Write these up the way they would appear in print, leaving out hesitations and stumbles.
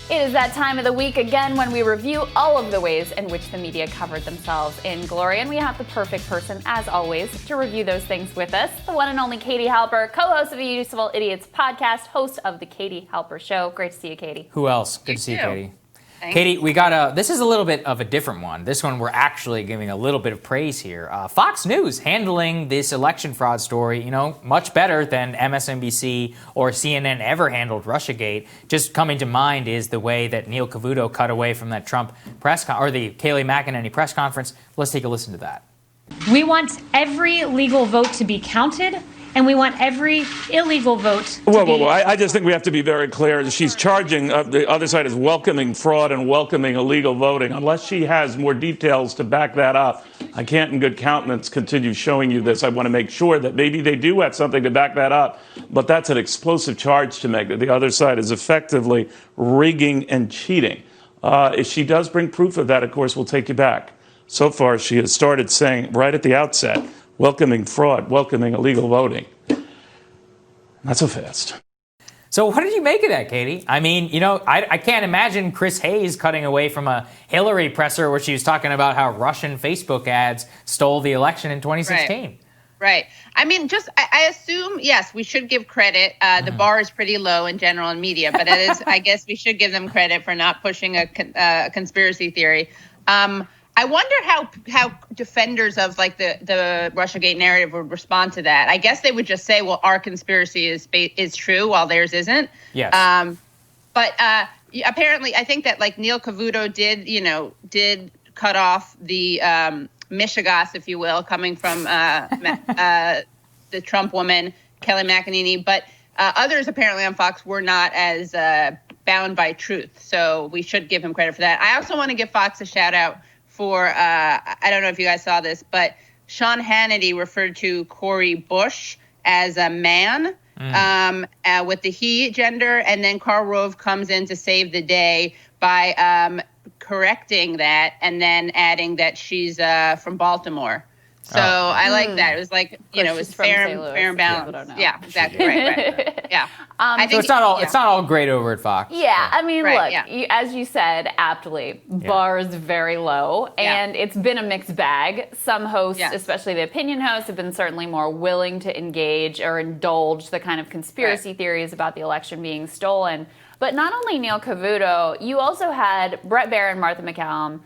It is that time of the week again when we review all of the ways in which the media covered themselves in glory. And we have the perfect person, as always, to review those things with us. The one and only Katie Halper, co-host of the Useful Idiots podcast, host of the Katie Halper Show. Great to see you, Katie. Who else? Good to see you, Katie. Thanks. Katie, this is a little bit of a different one. This one we're actually giving a little bit of praise here. Fox News handling this election fraud story, much better than MSNBC or CNN ever handled Russiagate. Just coming to mind is the way that Neil Cavuto cut away from that Trump or the Kayleigh McEnany press conference. Let's take a listen to that. We want every legal vote to be counted, and we want every illegal vote to be... I just think we have to be very clear. She's charging the other side is welcoming fraud and welcoming illegal voting. Unless she has more details to back that up, I can't in good countenance continue showing you this. I want to make sure that maybe they do have something to back that up. But that's an explosive charge to make, that the other side is effectively rigging and cheating. If she does bring proof of that, of course, we'll take you back. So far, she has started saying right at the outset, welcoming fraud, welcoming illegal voting. Not so fast. So what did you make of that, Katie? I mean, I can't imagine Chris Hayes cutting away from a Hillary presser where she was talking about how Russian Facebook ads stole the election in 2016. Right. I mean, I assume, yes, we should give credit. The bar is pretty low in general in media, but I guess we should give them credit for not pushing a conspiracy theory. I wonder how defenders of like the Russiagate narrative would respond to that. I guess they would just say, well, our conspiracy is true while theirs isn't. Yes. But apparently, I think that like Neil Cavuto did cut off the mishegas, if you will, coming from the Trump woman, Kayleigh McEnany. But others apparently on Fox were not as bound by truth. So we should give him credit for that. I also want to give Fox a shout out for, I don't know if you guys saw this, but Sean Hannity referred to Cori Bush as a man with the he gender. And then Karl Rove comes in to save the day by correcting that and then adding that she's from Baltimore. So I like that. It was like, it was fair and balanced. Yeah, exactly. Right. Yeah. I think it's not all great over at Fox. Yeah. I mean, look, as you said, aptly, bar is very low and it's been a mixed bag. Some hosts, especially the opinion hosts, have been certainly more willing to engage or indulge the kind of conspiracy theories about the election being stolen. But not only Neil Cavuto, you also had Bret Baier and Martha MacCallum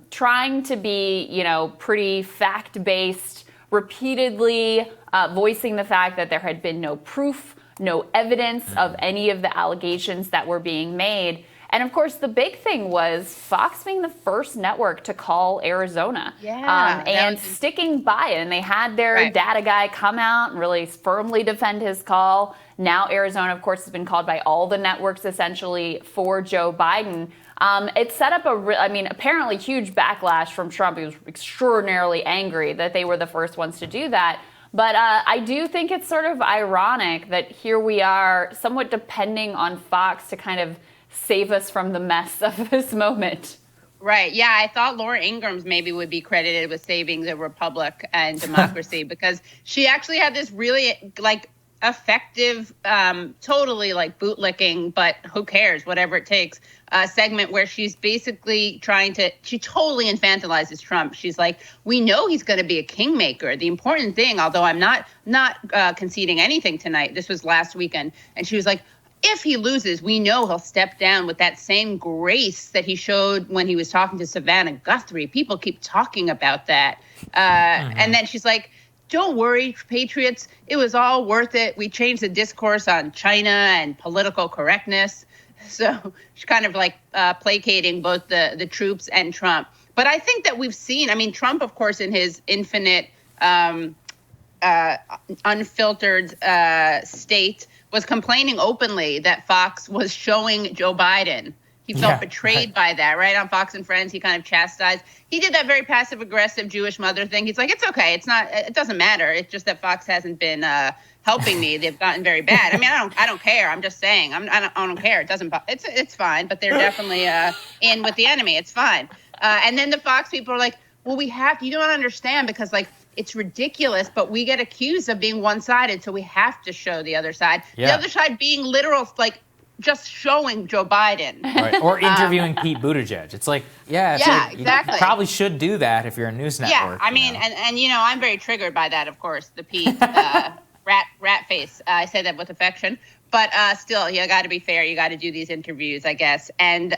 trying to be, pretty fact-based, repeatedly voicing the fact that there had been no proof, no evidence of any of the allegations that were being made. And of course, the big thing was Fox being the first network to call Arizona and sticking by it. And they had their data guy come out and really firmly defend his call. Now Arizona, of course, has been called by all the networks essentially for Joe Biden. It set up apparently huge backlash from Trump. He was extraordinarily angry that they were the first ones to do that. But I do think it's sort of ironic that here we are somewhat depending on Fox to kind of save us from the mess of this moment. Right. Yeah, I thought Laura Ingrams maybe would be credited with saving the republic and democracy because she actually had this really effective, totally bootlicking, but who cares, whatever it takes, segment where she's basically she totally infantilizes Trump. She's like, we know he's going to be a kingmaker. The important thing, although I'm not conceding anything tonight, this was last weekend, and she was like, if he loses, we know he'll step down with that same grace that he showed when he was talking to Savannah Guthrie. People keep talking about that. And then she's like, don't worry, patriots. It was all worth it. We changed the discourse on China and political correctness. So she's kind of placating both the troops and Trump. But I think that we've seen, Trump, of course, in his infinite, unfiltered state, was complaining openly that Fox was showing Joe Biden. He felt betrayed by that, right? On Fox and Friends, he kind of chastised. He did that very passive-aggressive Jewish mother thing. He's like, it's okay. It doesn't matter. It's just that Fox hasn't been helping me. They've gotten very bad. I don't care. I'm just saying. I don't care. It's fine. But they're definitely in with the enemy. It's fine. And then the Fox people are like, well, you don't understand because it's ridiculous, but we get accused of being one-sided, so we have to show the other side. Yeah. The other side being literal, just showing Joe Biden. Right. Or interviewing Pete Buttigieg. It's like, exactly. You probably should do that if you're a news network. Yeah, I mean, and I'm very triggered by that, of course, the Pete rat face. I say that with affection. But still, you got to be fair. You got to do these interviews, I guess. And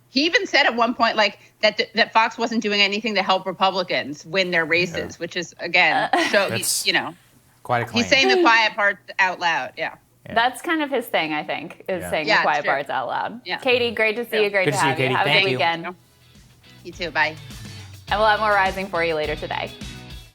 he even said at one point, like, that Fox wasn't doing anything to help Republicans win their races, which is, again, quite a claim. He's saying the quiet part out loud. Yeah. That's kind of his thing, I think, is saying the quiet parts out loud. Yeah. Katie, great to see you. Great to have you. Katie. Have a Thank good you. weekend. You too. Bye. And we'll have more Rising for you later today.